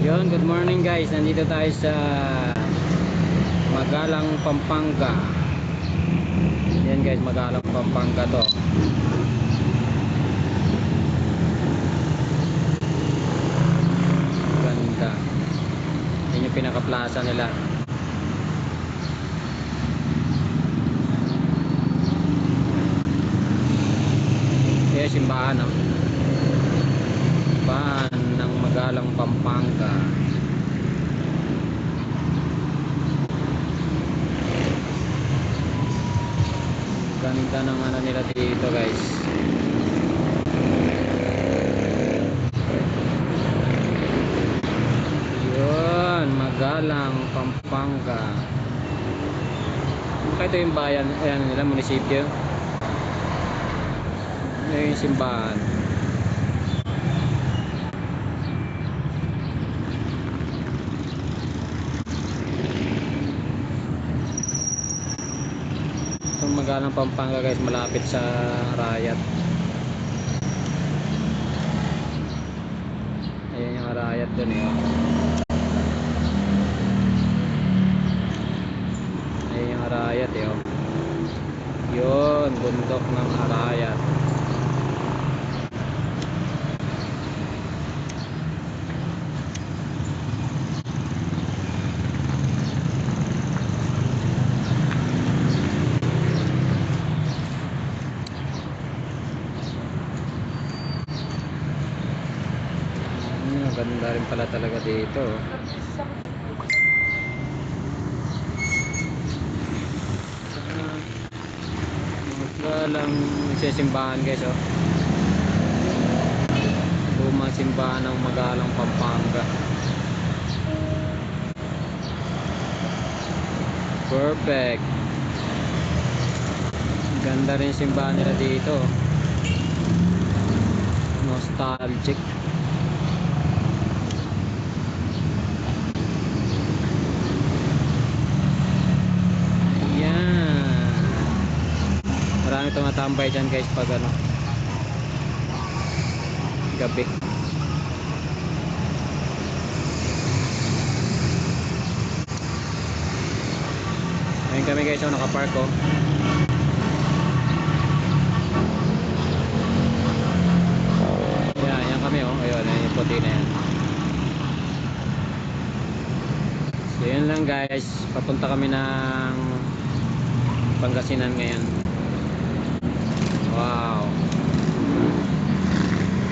Yon, good morning guys. Nandito tayo sa Magalang, Pampanga. Yan guys, Magalang, Pampanga to. Ganda. Yan yung pinaka-plaza nila. Yan simbahan, no? Simbahan ng Magalang, Pampanga. Ganda ng ano nila dito guys. Yun, Magalang, Pampanga. Ito yung bayan, ayan nila, munisipyo. Ayan yung simbahan. Itong Magalang, Pampanga guys, malapit sa Arayat. Ayan yung Arayat dun eh. Ayan yung Arayat eh. Yun, bundok ng Arayat. Ganda rin pala talaga dito. Magalang simbahan guys, oh. Lumang simbahan ng Magalang, Pampanga. Perfect. Ganda rin simbahan nila dito. Nostalgic. Marami tumatambay dyan guys pag ano, gabi. Ayun kami guys, nakapark oh. Yan kami oh. Ayun, yung puti na yan. So yun lang guys, papunta kami ng Pangasinan ngayon. Wow.